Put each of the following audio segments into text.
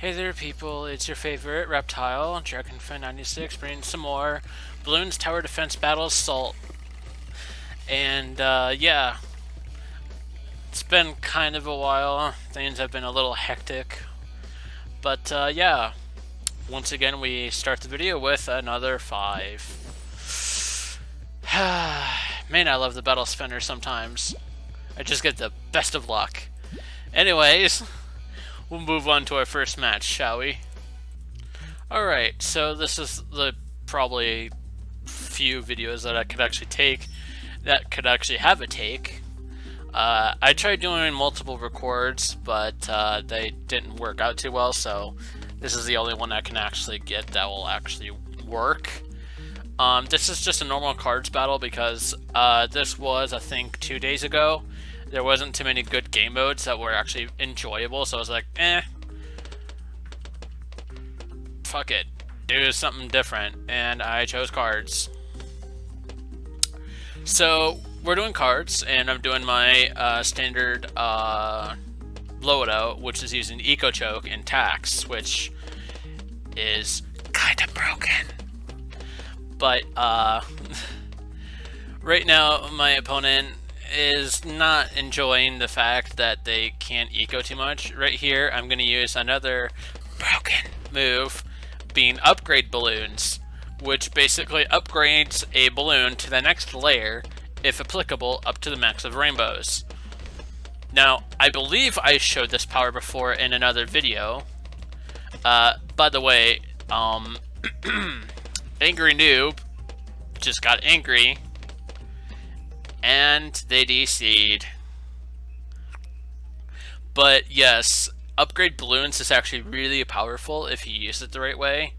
Hey there, people. It's your favorite reptile, Dragonfin96, bringing some more Bloons Tower Defense Battle Assault. And, yeah, it's been kind of a while. Things have been a little hectic. But, yeah, once again, we start the video with another 5. Man, I love the Battle Spinner sometimes. I just get the best of luck. Anyways, we'll move on to our first match, shall we? Alright, so this is the probably few videos that I could actually take that could actually have a take. I tried doing multiple records, but they didn't work out too well, so this is the only one I can actually get that will actually work. This is just a normal cards battle because this was, I think, 2 days ago. There wasn't too many good game modes that were actually enjoyable, so I was like, fuck it, do something different, and I chose cards. So we're doing cards, and I'm doing my standard loadout, which is using Eco Choke and Tax, which is kind of broken. But right now my opponent is not enjoying the fact that they can't eco too much. Right here, I'm going to use another broken move, being upgrade balloons, which basically upgrades a balloon to the next layer, if applicable, up to the max of rainbows. Now, I believe I showed this power before in another video. By the way, Angry Noob just got angry, and they DC'd. But yes, upgrade balloons is actually really powerful if you use it the right way.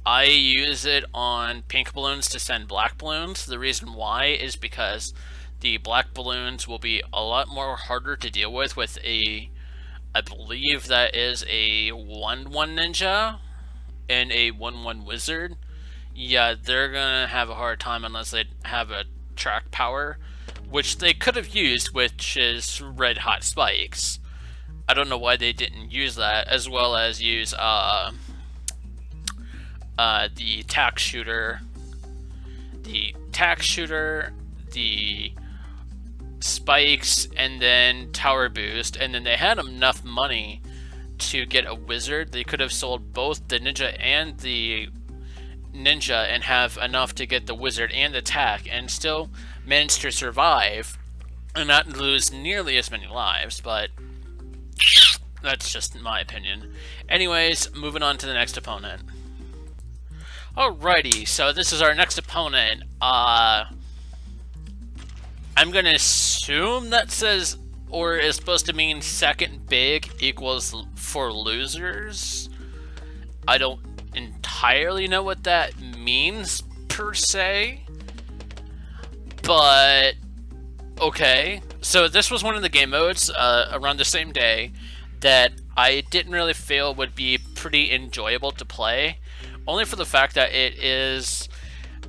I use it on pink balloons to send black balloons. The reason why is because the black balloons will be a lot more harder to deal with a, I believe that is a 1-1 ninja and a 1-1 wizard. Yeah, they're gonna have a hard time unless they have a track power, which they could have used, which is red hot spikes. I don't know why they didn't use that, as well as use the tax shooter, the spikes, and then tower boost. And then they had enough money to get a wizard. They could have sold both the ninja and the ninja and have enough to get the wizard and the attack and still manage to survive and not lose nearly as many lives, but that's just my opinion. Anyways, moving on to the next opponent. Alrighty, so this is our next opponent. I'm gonna assume that says, or is supposed to mean second big equals for losers. I don't entirely know what that means per se, but okay. So this was one of the game modes around the same day that I didn't really feel would be pretty enjoyable to play, only for the fact that it is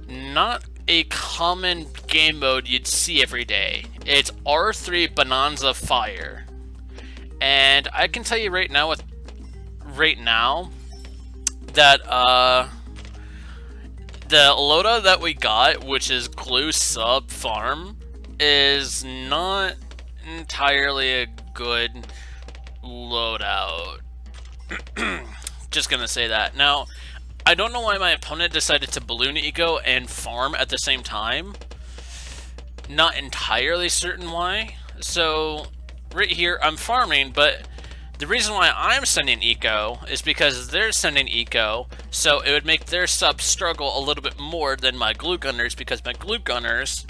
not a common game mode you'd see every day. It's R3 Bonanza Fire, and I can tell you right now that the loadout that we got, which is Glue Sub Farm, is not entirely a good loadout. Just gonna say that. Now, I don't know why my opponent decided to balloon eco and farm at the same time. Not entirely certain why. So right here I'm farming, but the reason why I'm sending eco is because they're sending eco, so it would make their subs struggle a little bit more than my glue gunners, because my glue gunners,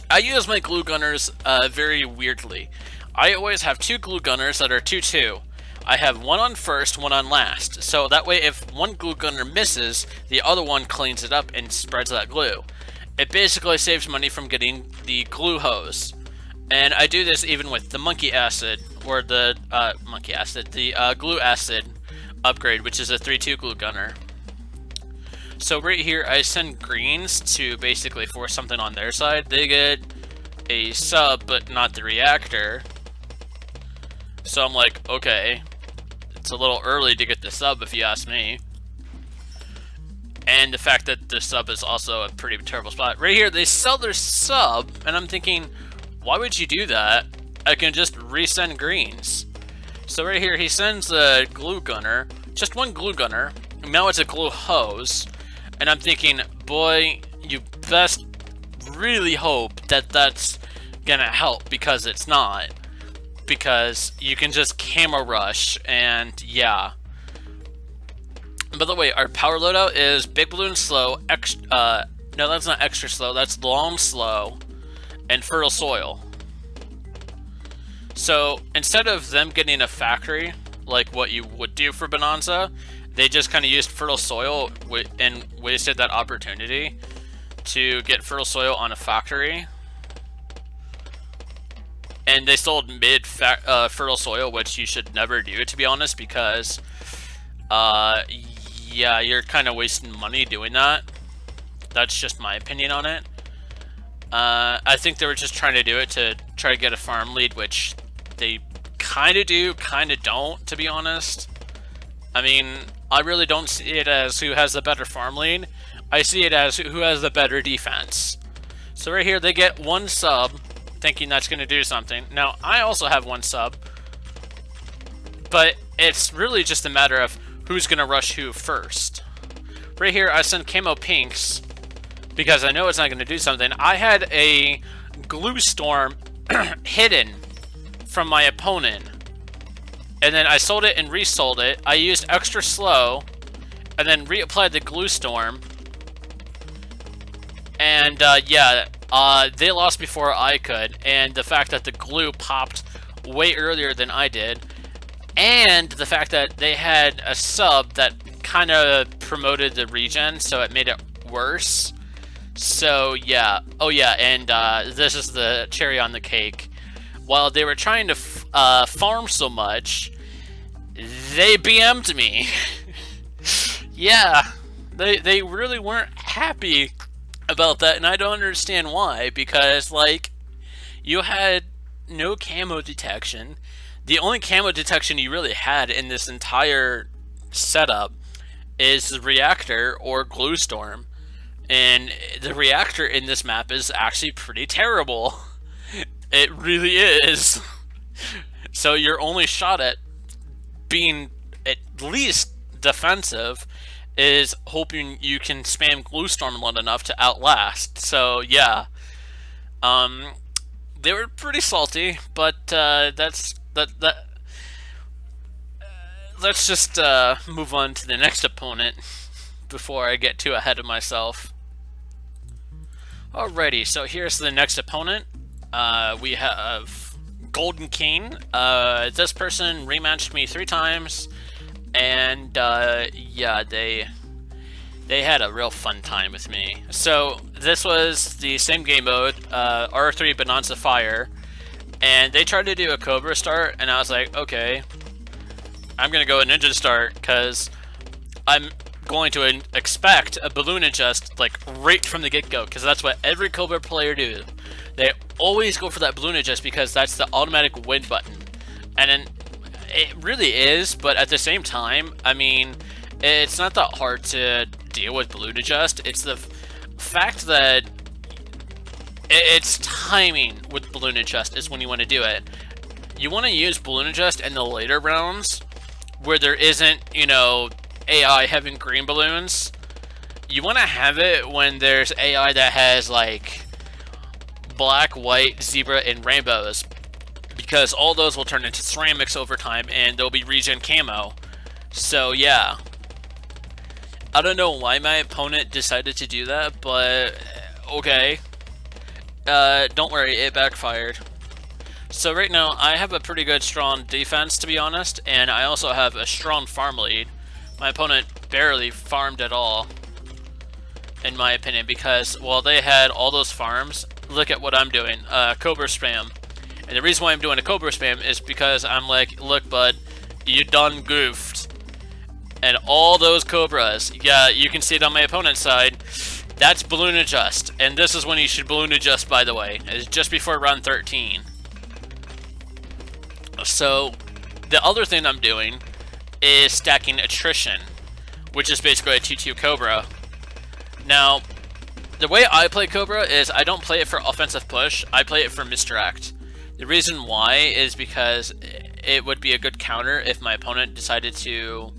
I use my glue gunners very weirdly. I always have 2 glue gunners that are 2-2. I have one on first, one on last, so that way if one glue gunner misses, the other one cleans it up and spreads that glue. It basically saves money from getting the glue hose. And I do this even with the monkey acid, or the glue acid upgrade, which is a 3-2 glue gunner. So right here, I send greens to basically force something on their side. They get a sub, but not the reactor. So I'm like, okay, It's a little early to get the sub, if you ask me. And the fact that the sub is also a pretty terrible spot. Right here, they sell their sub, and I'm thinking, why would you do that? I can just resend greens. So right here, he sends a glue gunner, just one glue gunner. Now it's a glue hose. And I'm thinking, boy, you best really hope that that's gonna help, because it's not. Because you can just camo rush, and yeah. By the way, our power loadout is Big Balloon Slow, no, that's not extra slow, that's long slow, and fertile soil. So instead of them getting a factory, like what you would do for Bonanza, they just kind of used fertile soil and wasted that opportunity to get fertile soil on a factory. And they sold mid fertile soil, which you should never do, to be honest, because yeah, you're kind of wasting money doing that. That's just my opinion on it. I think they were just trying to do it to try to get a farm lead, which they kind of do, kind of don't, to be honest. I mean, I really don't see it as who has the better farm lead. I see it as who has the better defense. So right here, they get one sub, thinking that's going to do something. Now, I also have one sub, but it's really just a matter of who's going to rush who first. Right here, I send camo pinks because I know it's not going to do something. I had a glue storm hidden from my opponent, and then I sold it and resold it. I used extra slow and then reapplied the glue storm, and yeah, they lost before I could. And the fact that the glue popped way earlier than I did, and the fact that they had a sub that kind of promoted the regen, so it made it worse. So yeah, oh yeah, and this is the cherry on the cake. While they were trying to farm so much, they BM'd me. Yeah, they really weren't happy about that, and I don't understand why, because, like, you had no camo detection. The only camo detection you really had in this entire setup is the reactor or glue storm, and the reactor in this map is actually pretty terrible. It really is. So your only shot at being at least defensive is hoping you can spam glue storm long enough to outlast. So yeah, they were pretty salty, but let's just move on to the next opponent before I get too ahead of myself. Alrighty, so here's the next opponent. We have Golden King. This person rematched me 3 times, and yeah, they had a real fun time with me. So this was the same game mode, R3 Bonanza Fire, and they tried to do a Cobra start, and I was like, okay, I'm gonna go a Ninja start, because I'm going to expect a balloon adjust like right from the get-go, because that's what every Cobra player do. They always go for that balloon adjust because that's the automatic win button. And then it really is, but at the same time, I mean, it's not that hard to deal with balloon adjust. It's the fact that it's timing with balloon adjust is when you want to do it. You want to use balloon adjust in the later rounds where there isn't, you know, AI having green balloons. You want to have it when there's AI that has like black, white, zebra, and rainbows, because all those will turn into ceramics over time and they'll be regen camo. So yeah, I don't know why my opponent decided to do that, but okay. Don't worry, it backfired. So right now I have a pretty good strong defense, to be honest, and I also have a strong farm lead. My opponent barely farmed at all, in my opinion, because while they had all those farms, look at what I'm doing, Cobra spam. And the reason why I'm doing a Cobra spam is because I'm like, look bud, you done goofed. And all those Cobras, yeah, you can see it on my opponent's side, that's balloon adjust. And this is when you should balloon adjust, by the way. It's just before round 13. So, the other thing I'm doing is stacking attrition, which is basically a 2-2 Cobra. Now, the way I play Cobra is I don't play it for offensive push, I play it for misdirect. The reason why is because it would be a good counter if my opponent decided to,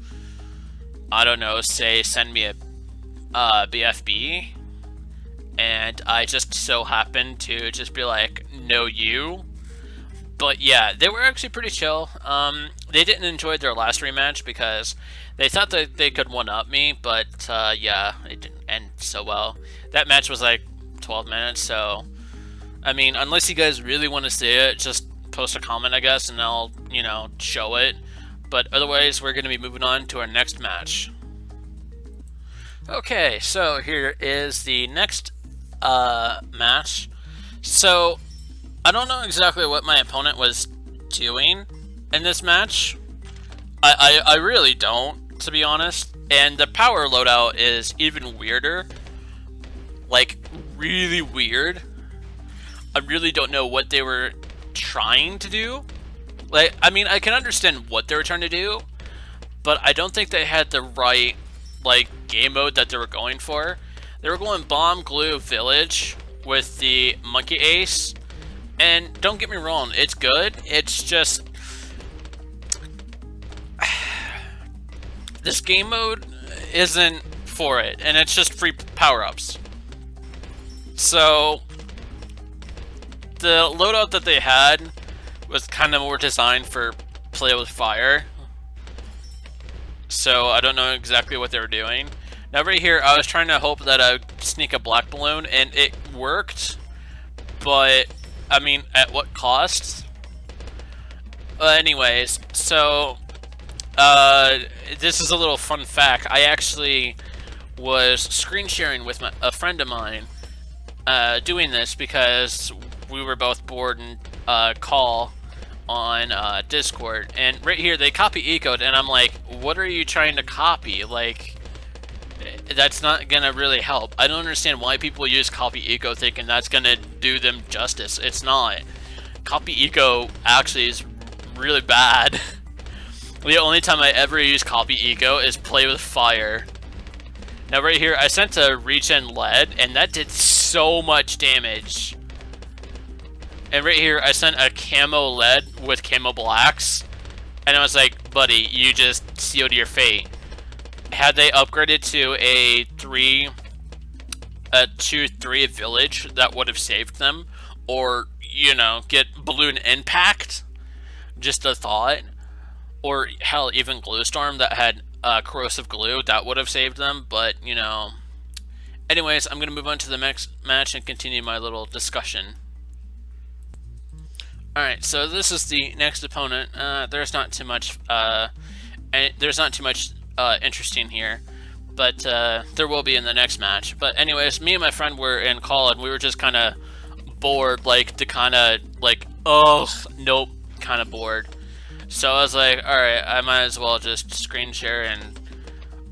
I don't know, say send me a BFB, and I just so happen to just be like, no you. But yeah, they were actually pretty chill. They didn't enjoy their last rematch because they thought that they could one-up me, but yeah, it didn't end so well. That match was like 12 minutes, so I mean, unless you guys really want to see it, just post a comment, I guess, and I'll, you know, show it. But otherwise, we're going to be moving on to our next match. Okay, so here is the next match. So, I don't know exactly what my opponent was doing in this match. I really don't, to be honest. And the power loadout is even weirder. Like, really weird. I really don't know what they were trying to do. Like, I mean, I can understand what they were trying to do, but I don't think they had the right, like, game mode that they were going for. They were going bomb, glue, village with the monkey ace, and don't get me wrong, it's good. It's just this game mode isn't for it, and it's just free power-ups. So the loadout that they had was kind of more designed for play with fire. So I don't know exactly what they were doing. Now right here, I was trying to hope that I would sneak a black balloon, and it worked. But, I mean, at what cost? Anyways, so this is a little fun fact. I actually was screen sharing with a friend of mine doing this because we were both bored and call on Discord, and right here they copy ecoed, and I'm like, what are you trying to copy? Like, that's not gonna really help. I don't understand why people use copy eco thinking that's gonna do them justice. It's not. Copy eco actually is really bad. The only time I ever use copy eco is play with fire. Now right here, I sent a regen lead, and that did so much damage. And right here, I sent a camo lead with camo blacks, and I was like, buddy, you just sealed your fate. Had they upgraded to a 2-3 village, that would have saved them. Or, you know, get balloon impact, just a thought. Or, hell, even glue storm that had corrosive glue, that would have saved them, but, you know. Anyways, I'm going to move on to the next match and continue my little discussion. Alright, so this is the next opponent. There's not too much interesting here, but there will be in the next match. But anyways, me and my friend were in call, and we were just kind of bored, like, to kind of, like, oh, nope, kind of bored. So I was like, alright, I might as well just screen share, and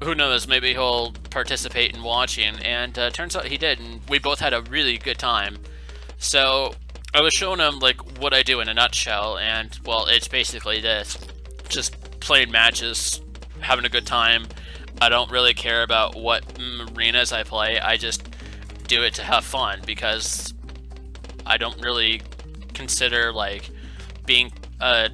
who knows, maybe he'll participate in watching. And turns out he did, and we both had a really good time. So I was showing him, like, what I do in a nutshell, and, well, it's basically this. Just playing matches, having a good time. I don't really care about what arenas I play. I just do it to have fun, because I don't really consider, like, being I'm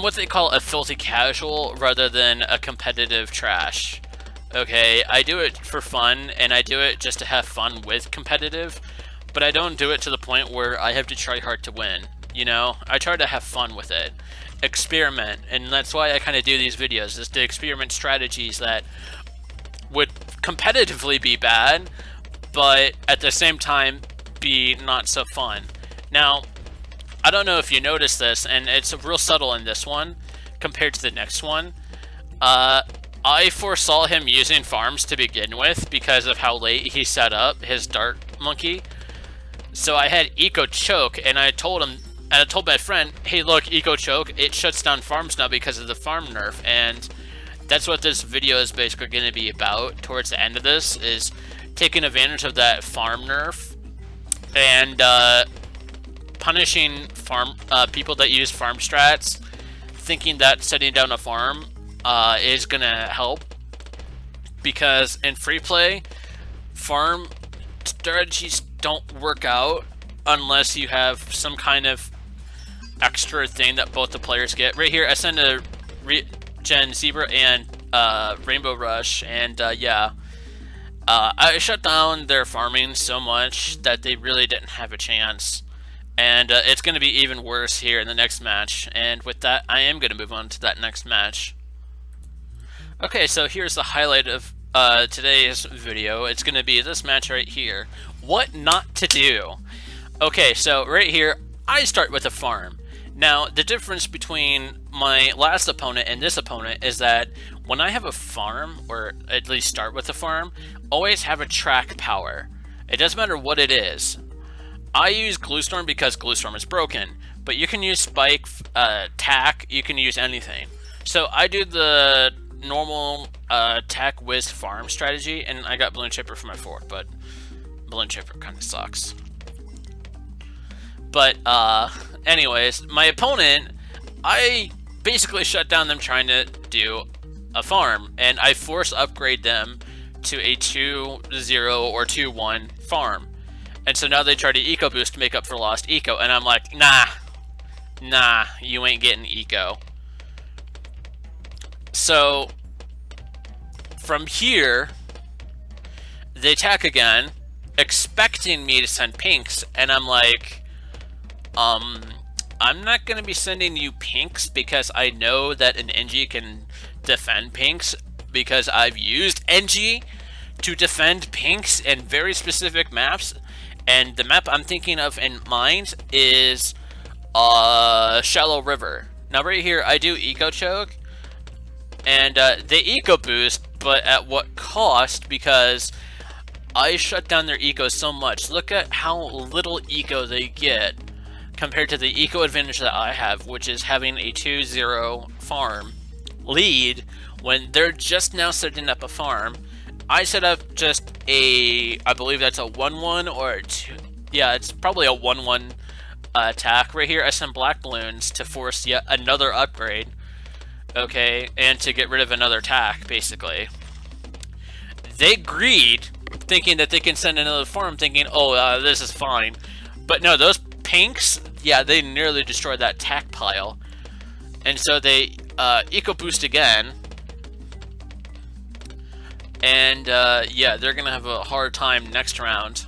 what they call a filthy casual rather than a competitive trash. Okay, I do it for fun, and I do it just to have fun with competitive, but I don't do it to the point where I have to try hard to win, you know? I try to have fun with it. Experiment, and that's why I kind of do these videos, is to experiment strategies that would competitively be bad, but at the same time be not so fun. Now, I don't know if you noticed this, and it's real subtle in this one compared to the next one. I foresaw him using farms to begin with because of how late he set up his dart monkey. So I had eco choke, and I told him, and I told my friend, hey look, eco choke, it shuts down farms now because of the farm nerf. And that's what this video is basically going to be about towards the end of this, is taking advantage of that farm nerf and punishing people that use farm strats thinking that setting down a farm is gonna help, because in free play, farm strategies don't work out unless you have some kind of extra thing that both the players get. Right here, I send a Regen Zebra and Rainbow Rush, and yeah. I shut down their farming so much that they really didn't have a chance. And it's going to be even worse here in the next match. And with that, I am going to move on to that next match. Okay, so here's the highlight of today's video. It's going to be this match right here. What not to do. Okay, so right here, I start with a farm. Now, the difference between my last opponent and this opponent is that when I have a farm, or at least start with a farm, always have a track power. It doesn't matter what it is. I use Gluestorm because Gluestorm is broken, but you can use Spike, Tack, you can use anything. So I do the normal Tack Whiz farm strategy, and I got Balloon Chipper for my fourth, but Balloon Chipper kind of sucks. But anyways, my opponent, I basically shut down them trying to do a farm, and I force upgrade them to a 2-0 or 2-1 farm. And so now they try to eco boost to make up for lost eco, and I'm like, nah, you ain't getting eco. So from here, they attack again, expecting me to send pinks, and I'm like, I'm not going to be sending you pinks because I know that an NG can defend pinks, because I've used NG to defend pinks in very specific maps, and the map I'm thinking of in mind is Shallow River. Now right here I do Eco Choke, and they Eco Boost, but at what cost? Because I shut down their Eco so much. Look at how little Eco they get compared to the Eco advantage that I have, which is having a 2-0 farm lead when they're just now setting up a farm. I set up just a, I believe that's a 1-1 or a 2, yeah, it's probably a 1-1 attack. Right here I send black balloons to force yet another upgrade, okay, and to get rid of another attack, basically. They greed, thinking that they can send another farm, thinking, oh, this is fine. But no, those pinks, yeah, they nearly destroyed that attack pile. And so they eco boost again. And yeah, they're gonna have a hard time next round,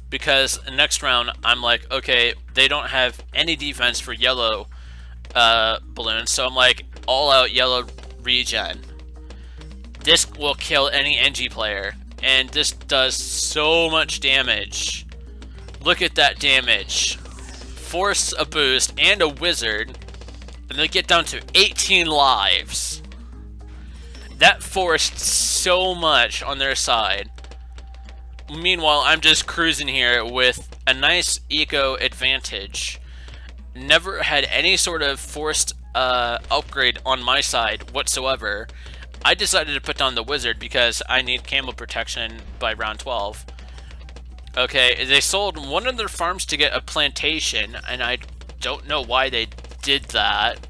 because next round I'm like, okay, they don't have any defense for yellow balloons, so I'm like, all out yellow regen. This will kill any NG player, and this does so much damage. Look at that damage. Force a boost and a wizard, and they get down to 18 lives. That forced so much on their side. Meanwhile, I'm just cruising here with a nice eco advantage. Never had any sort of forced upgrade on my side whatsoever. I decided to put down the wizard because I need camo protection by round 12. Okay, they sold one of their farms to get a plantation, and I don't know why they did that.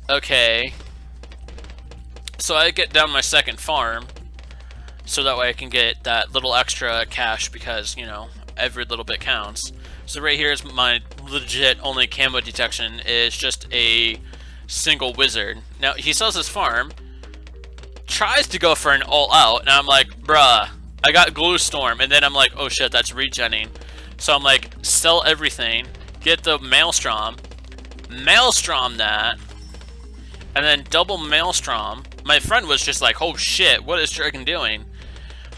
Okay. So I get down my second farm, so that way I can get that little extra cash, because, you know, every little bit counts. So right here is my legit only camo detection, is just a single wizard. Now, he sells his farm, tries to go for an all-out, and I'm like, bruh, I got Gluestorm, and then I'm like, oh shit, that's regenning. So I'm like, sell everything, get the Maelstrom that, and then double Maelstrom. My friend was just like, oh shit, what is Dragon doing?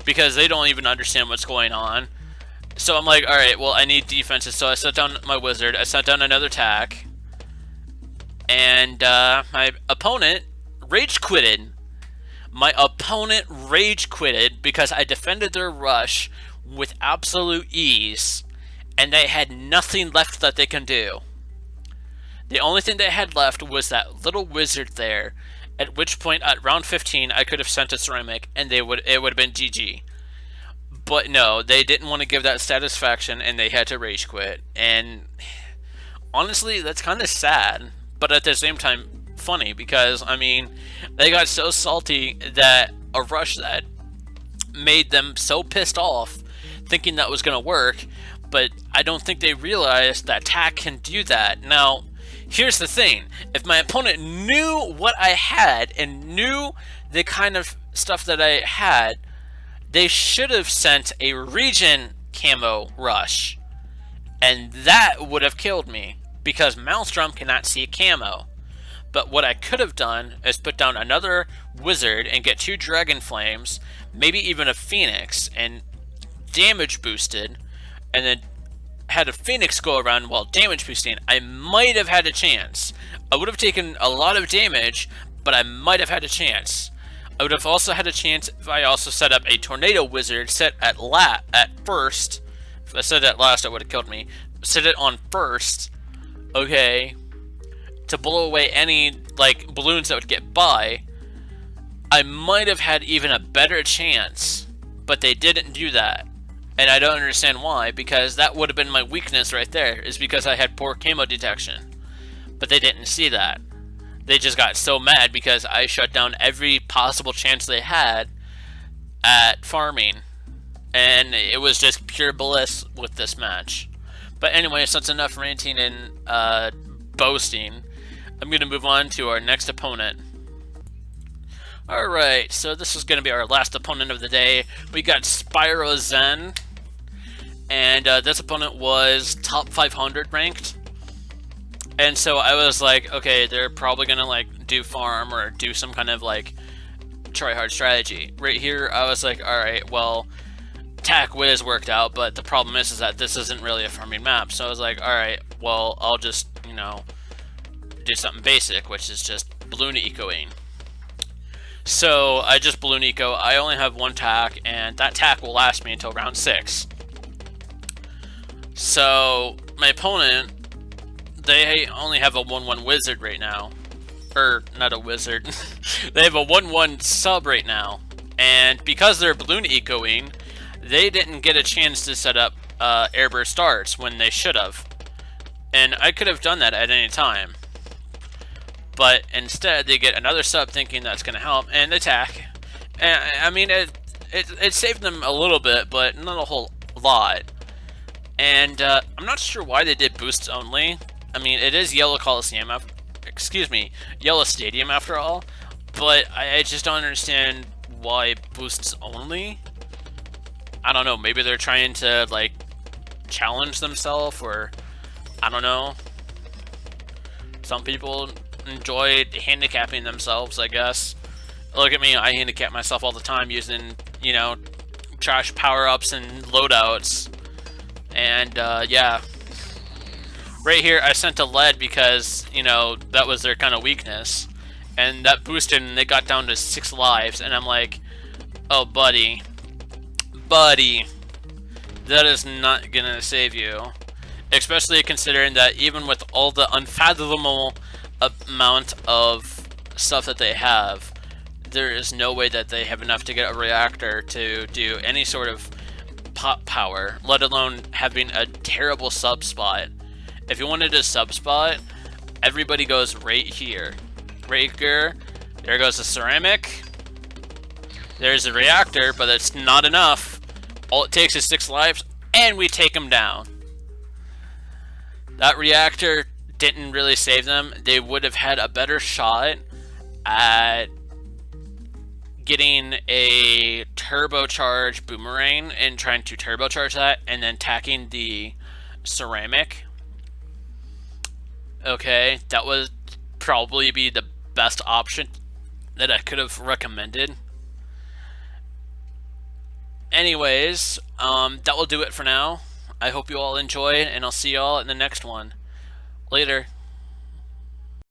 Because they don't even understand what's going on. So I'm like, alright, well, I need defenses, so I set down my wizard, I set down another attack, and my opponent rage quitted. My opponent rage quitted because I defended their rush with absolute ease, and they had nothing left that they can do. The only thing they had left was that little wizard there, at which point at round 15 I could have sent a ceramic and it would have been GG. But no, they didn't want to give that satisfaction and they had to rage quit. And honestly, that's kind of sad, but at the same time funny, because I mean, they got so salty that a rush that made them so pissed off, thinking that was going to work, but I don't think they realized that tack can do that. Now, here's the thing. If my opponent knew what I had and knew the kind of stuff that I had, they should have sent a region camo rush, and that would have killed me, because Maelstrom cannot see camo. But what I could have done is put down another wizard and get 2 dragon flames, maybe even a phoenix, and damage boosted, and then had a phoenix go around while damage boosting. I might have had a chance. I would have taken a lot of damage, but I might have had a chance. I would have also had a chance if I also set up a tornado wizard set at first. If I said that last, it would have killed me. Set it on first, okay, to blow away any like balloons that would get by. I might have had even a better chance, but they didn't do that. And I don't understand why, because that would have been my weakness right there, is because I had poor camo detection. But they didn't see that. They just got so mad because I shut down every possible chance they had at farming. And it was just pure bliss with this match. But anyway, so that's enough ranting and boasting. I'm going to move on to our next opponent. Alright, so this is going to be our last opponent of the day. We got Spyro Zen. And this opponent was top 500 ranked. And so I was like, okay, they're probably going to like do farm or do some kind of like try hard strategy. Right here, I was like, alright, well, Tac Wiz worked out, but the problem is that this isn't really a farming map. So I was like, alright, well, I'll just, you know, do something basic, which is just balloon ecoing. So I just balloon eco. I only have 1 tack, and that tack will last me until round 6. So my opponent, they only have a 1/1 wizard right now. Or, not a wizard. They have a 1/1 sub right now. And because they're balloon ecoing, they didn't get a chance to set up airburst starts when they should have. And I could have done that at any time. But instead, they get another sub thinking that's going to help, and attack. And, I mean, it saved them a little bit, but not a whole lot. And I'm not sure why they did boosts only. I mean, it is Yellow Coliseum, Yellow Stadium after all. But I just don't understand why boosts only. I don't know, maybe they're trying to, like, challenge themselves, or I don't know. Some people enjoy handicapping themselves, I guess. Look at me, I handicap myself all the time using, you know, trash power-ups and loadouts. And, yeah. Right here, I sent a lead because, you know, that was their kind of weakness. And that boosted, and they got down to 6 lives, and I'm like, oh, buddy, that is not gonna save you. Especially considering that even with all the unfathomable amount of stuff that they have, there is no way that they have enough to get a reactor to do any sort of pop power, let alone having a terrible sub spot. If you wanted a sub spot, everybody goes right here. Right here, there goes the ceramic. There's a reactor, but it's not enough. All it takes is 6 lives, and we take them down. That reactor didn't really save them. They would have had a better shot at getting a turbocharged boomerang and trying to turbocharge that and then tacking the ceramic. Okay, that would probably be the best option that I could have recommended. Anyways, that will do it for now. I hope you all enjoyed, and I'll see y'all in the next one. Later.